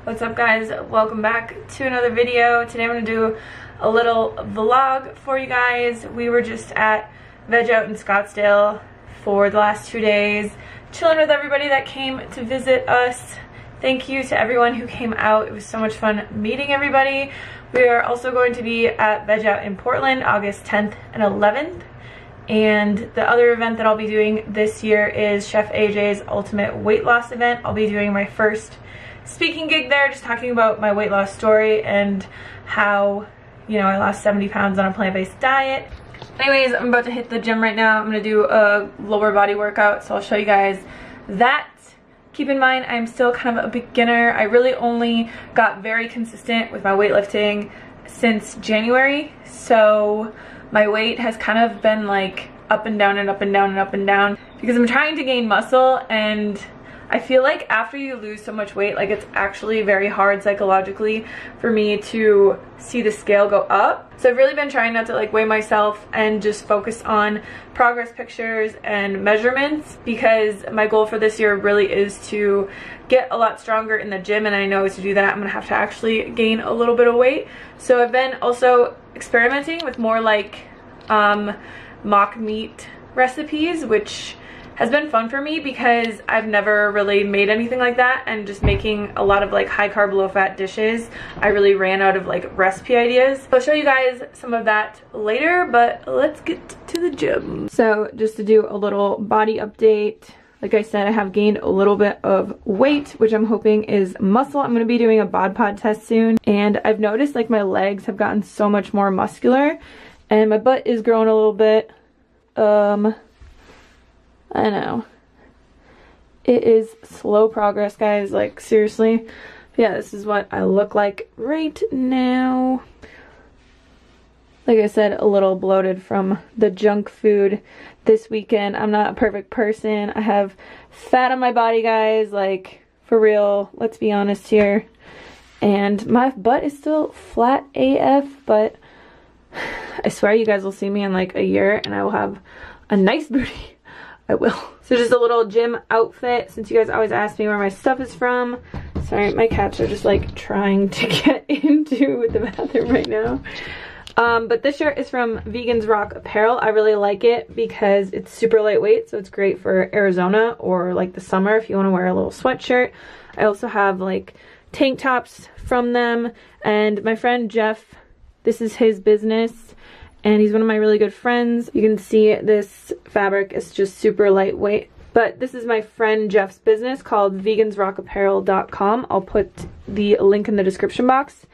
What's up, guys? Welcome back to another video. Today I'm going to do a little vlog for you guys. We were just at Veg Out in Scottsdale for the last 2 days, chilling with everybody that came to visit us. Thank you to everyone who came out. It was so much fun meeting everybody. We are also going to be at Veg Out in Portland August 10th and 11th. And the other event that I'll be doing this year is Chef AJ's Ultimate Weight Loss event. I'll be doing my first speaking gig there, just talking about my weight loss story and how, you know, I lost 70 pounds on a plant-based diet. Anyways, I'm about to hit the gym right now. I'm gonna do a lower body workout, so I'll show you guys that. Keep in mind, I'm still kind of a beginner. I really only got very consistent with my weightlifting since January, so my weight has kind of been like up and down and up and down and up and down because I'm trying to gain muscle, and I feel like after you lose so much weight, like it's actually very hard psychologically for me to see the scale go up. So I've really been trying not to like weigh myself and just focus on progress pictures and measurements, because my goal for this year really is to get a lot stronger in the gym, and I know to do that I'm gonna have to actually gain a little bit of weight. So I've been also experimenting with more like mock meat recipes, which has been fun for me because I've never really made anything like that, and just making a lot of like high carb, low fat dishes, I really ran out of like recipe ideas. I'll show you guys some of that later, but let's get to the gym. So just to do a little body update, like I said, I have gained a little bit of weight, which I'm hoping is muscle. I'm going to be doing a bod pod test soon, and I've noticed like my legs have gotten so much more muscular, and my butt is growing a little bit. I know. It is slow progress, guys, like seriously. Yeah, this is what I look like right now. Like I said, a little bloated from the junk food this weekend. I'm not a perfect person. I have fat on my body, guys, like for real, let's be honest here. And my butt is still flat AF, but I swear you guys will see me in like a year and I will have a nice booty. I will. So just a little gym outfit, since you guys always ask me where my stuff is from. Sorry, my cats are just like trying to get into the bathroom right now. But this shirt is from Vegans Rock Apparel. I really like it because it's super lightweight, so it's great for Arizona or like the summer if you want to wear a little sweatshirt. I also have like tank tops from them, and my friend Jeff, this is his business, and he's one of my really good friends. You can see this fabric is just super lightweight. But this is my friend Jeff's business called vegansrockapparel.com. I'll put the link in the description box.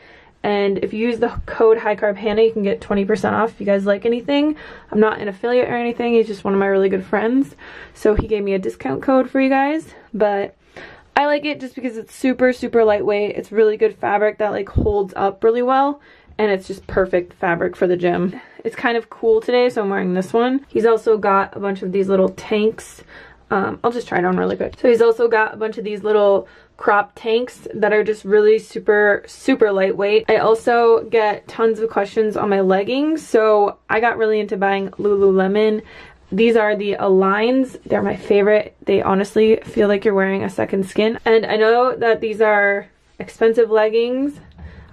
And if you use the code HighCarbHannah, you can get 20% off if you guys like anything. I'm not an affiliate or anything. He's just one of my really good friends. So he gave me a discount code for you guys. But I like it just because it's super, super lightweight. It's really good fabric that like holds up really well. And it's just perfect fabric for the gym. It's kind of cool today, so I'm wearing this one. He's also got a bunch of these little tanks. I'll just try it on really quick. So he's also got a bunch of these little crop tanks that are just really super, super lightweight. I also get tons of questions on my leggings, so I got really into buying Lululemon. These are the Aligns. They're my favorite. They honestly feel like you're wearing a second skin. And I know that these are expensive leggings.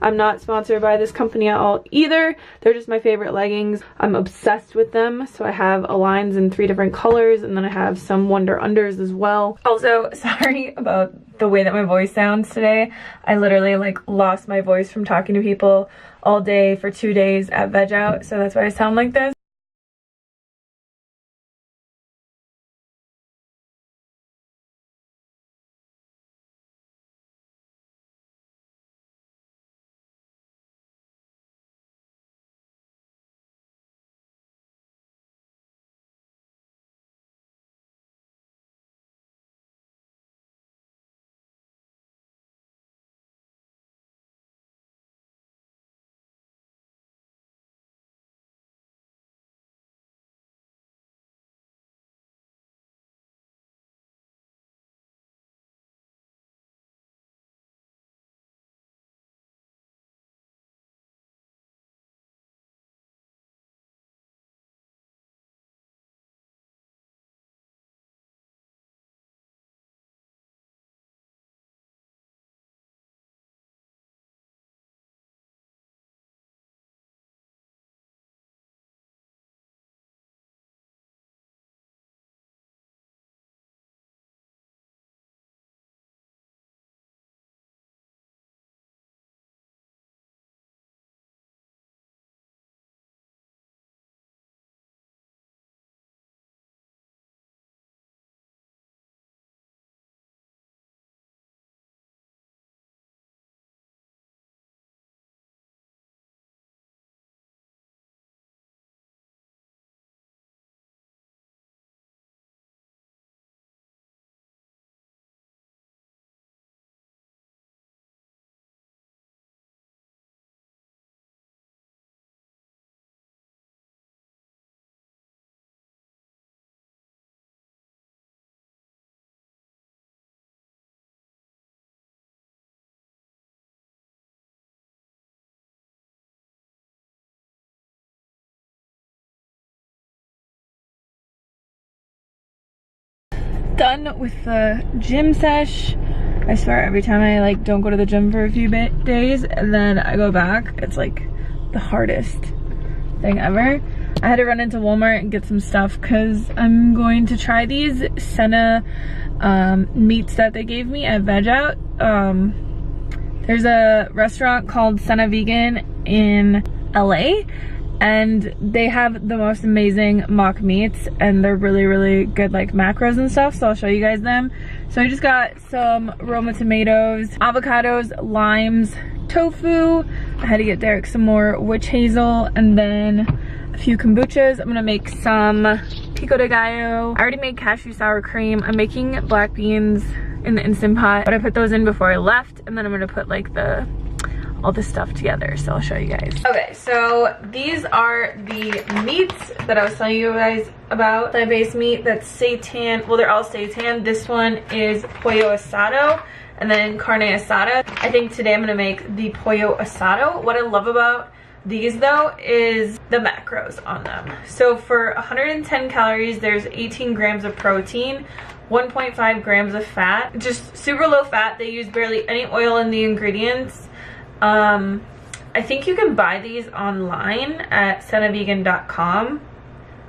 I'm not sponsored by this company at all either. They're just my favorite leggings. I'm obsessed with them. So I have Aligns in 3 different colors, and then I have some Wonder Unders as well. Also, sorry about the way that my voice sounds today. I literally like lost my voice from talking to people all day for 2 days at Veg Out, so that's why I sound like this. done with the gym sesh. I swear every time I like don't go to the gym for a few days and then I go back, it's like the hardest thing ever. I had to run into Walmart and get some stuff because I'm going to try these Senna meats that they gave me at Veg Out. There's a restaurant called Senna Vegan in LA, and they have the most amazing mock meats, and they're really good, like macros and stuff, so I'll show you guys them. So I just got some Roma tomatoes, avocados, limes, tofu. I had to get Derek some more witch hazel, and then a few kombuchas. I'm gonna make some pico de gallo. I already made cashew sour cream. I'm making black beans in the Instant Pot, but I put those in before I left, and then I'm gonna put like all this stuff together, so I'll show you guys. Okay, so these are the meats that I was telling you guys about. Plant-based meat that's seitan. Well, they're all seitan. This one is pollo asado and then carne asada. I think today I'm gonna make the pollo asado. What I love about these though is the macros on them. So for 110 calories, there's 18 grams of protein, 1.5 grams of fat, just super low fat. They use barely any oil in the ingredients. I think you can buy these online at sennavegan.com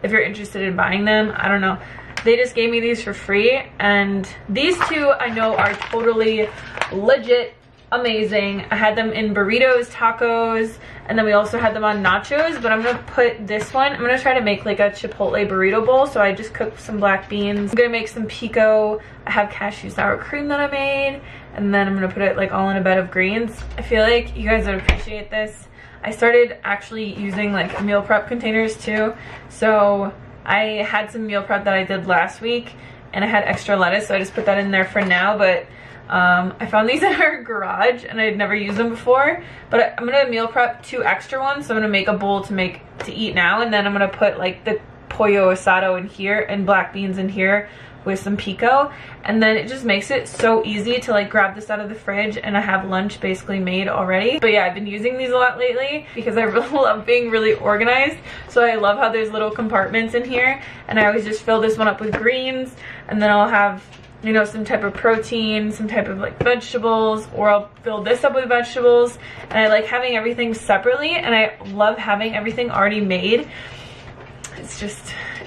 if you're interested in buying them. I don't know. They just gave me these for free, and these two I know are totally legit amazing. I had them in burritos, tacos, and then we also had them on nachos, but I'm gonna put this one, I'm gonna try to make like a chipotle burrito bowl. So I just cooked some black beans. I'm gonna make some pico. I have cashew sour cream that I made, and then I'm gonna put it like all in a bed of greens. I feel like you guys would appreciate this. I started actually using like meal prep containers too. So I had some meal prep that I did last week, and I had extra lettuce, so I just put that in there for now. But I found these in our garage and I'd never used them before, but I'm gonna meal prep 2 extra ones. So I'm gonna make a bowl to eat now, and then I'm gonna put like the pollo asado in here and black beans in here with some pico, and then it just makes it so easy to like grab this out of the fridge, and I have lunch basically made already. But yeah, I've been using these a lot lately because I really love being really organized. So I love how there's little compartments in here, and I always just fill this one up with greens, and then I'll have, you know, some type of protein, some type of like vegetables, or I'll fill this up with vegetables. And I like having everything separately, and I love having everything already made.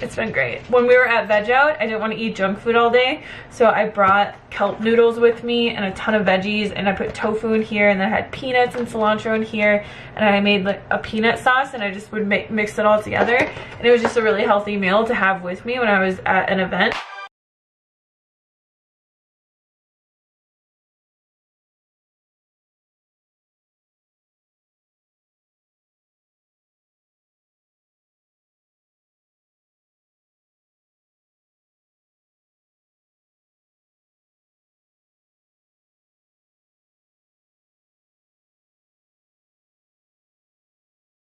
It's been great. When we were at Veg Out, I didn't want to eat junk food all day, so I brought kelp noodles with me and a ton of veggies, and I put tofu in here, and then I had peanuts and cilantro in here, and I made like a peanut sauce, and I just would mix it all together, and it was just a really healthy meal to have with me when I was at an event.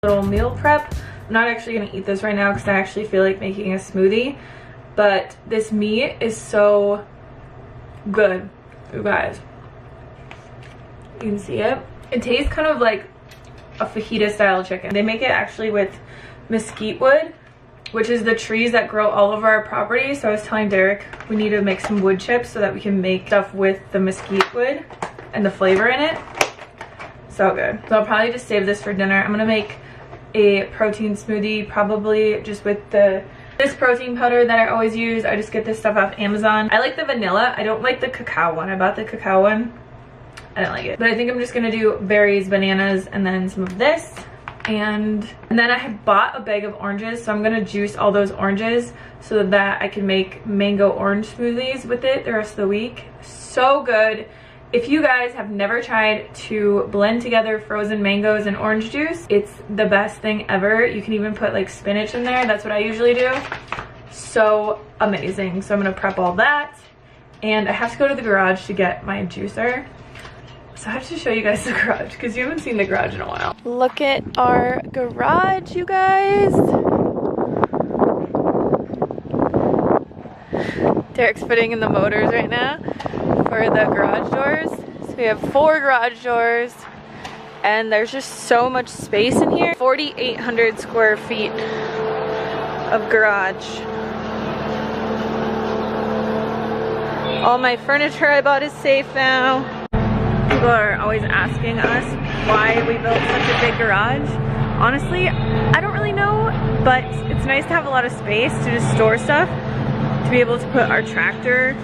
Little meal prep. I'm not actually gonna eat this right now because I actually feel like making a smoothie, but this meat is so good, you guys. You can see it. It tastes kind of like a fajita style chicken. They make it actually with mesquite wood, which is the trees that grow all over our property. So I was telling Derek we need to make some wood chips so that we can make stuff with the mesquite wood and the flavor in it. So good. So I'll probably just save this for dinner. I'm gonna make a protein smoothie, probably just with this protein powder that I always use. I just get this stuff off Amazon. I like the vanilla. I don't like the cacao one. I bought the cacao one. I don't like it. But I think I'm just gonna do berries, bananas, and then some of this. And then I had bought a bag of oranges, so I'm gonna juice all those oranges so that I can make mango orange smoothies with it the rest of the week. So good. If you guys have never tried to blend together frozen mangoes and orange juice, it's the best thing ever. You can even put like spinach in there. That's what I usually do. So amazing. So I'm gonna prep all that, and I have to go to the garage to get my juicer. So I have to show you guys the garage because you haven't seen the garage in a while. Look at our garage, you guys. Derek's putting in the motors right now for the garage doors. So we have 4 garage doors, and there's just so much space in here. 4,800 square feet of garage. All my furniture I bought is safe now. People are always asking us why we built such a big garage. Honestly, I don't really know, but it's nice to have a lot of space to just store stuff, to be able to put our tractor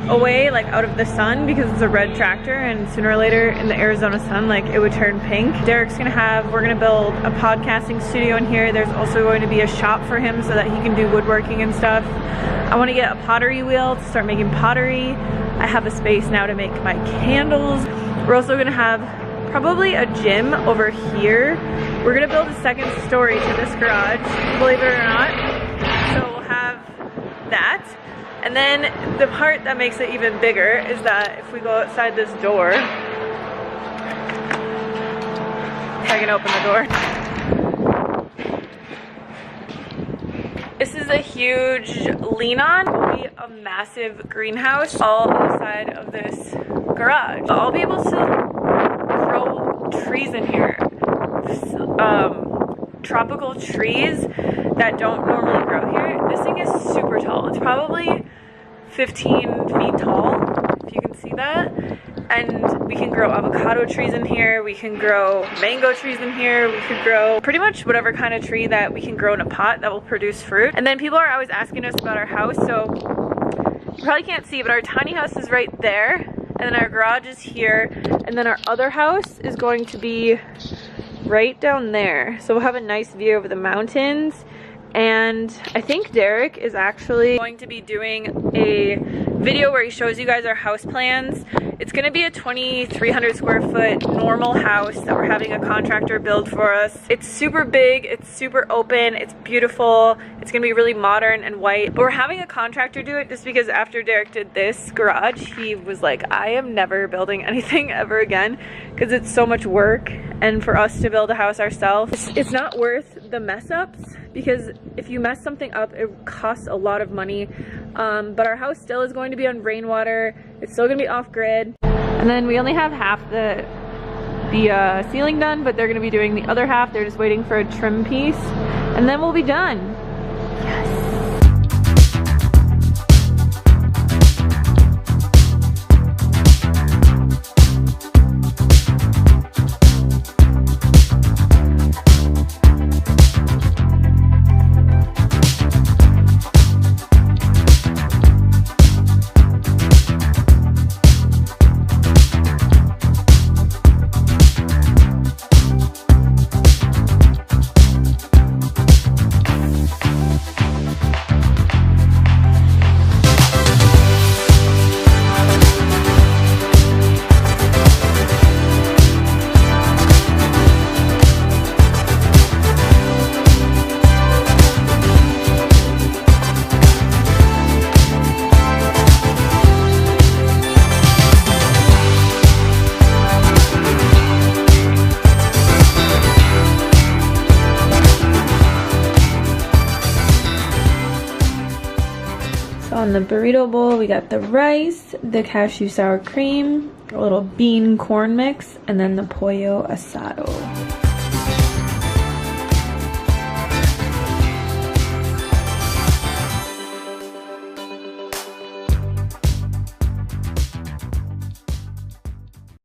away, like out of the sun, because it's a red tractor and sooner or later in the Arizona sun, like it would turn pink. Derek's we're gonna build a podcasting studio in here. There's also going to be a shop for him so that he can do woodworking and stuff. I want to get a pottery wheel to start making pottery. I have a space now to make my candles. We're also gonna have probably a gym over here. We're gonna build a second story to this garage, believe it or not. So we'll have that. And then the part that makes it even bigger is that if we go outside this door, if I can open the door. This is a huge lean-on, will be a massive greenhouse all on the side of this garage. I'll be able to grow trees in here. Tropical trees that don't normally grow here. This thing is super tall. It's probably 15 feet tall, if you can see that. And we can grow avocado trees in here. We can grow mango trees in here. We could grow pretty much whatever kind of tree that we can grow in a pot that will produce fruit. And then people are always asking us about our house. So you probably can't see, but our tiny house is right there. And then our garage is here. And then our other house is going to be right down there. So we'll have a nice view over the mountains. And I think Derek is actually going to be doing a video where he shows you guys our house plans. It's going to be a 2,300 square foot normal house that we're having a contractor build for us. It's super big, it's super open, it's beautiful, it's going to be really modern and white. But we're having a contractor do it just because after Derek did this garage, he was like, I am never building anything ever again because it's so much work. And for us to build a house ourselves, it's not worth the mess ups, because if you mess something up, it costs a lot of money. But our house still is going to be on rainwater. It's still gonna be off-grid. And then we only have half the ceiling done, but they're gonna be doing the other half. They're just waiting for a trim piece, and then we'll be done. Yes. On the burrito bowl, we got the rice, the cashew sour cream, a little bean corn mix, and then the pollo asado.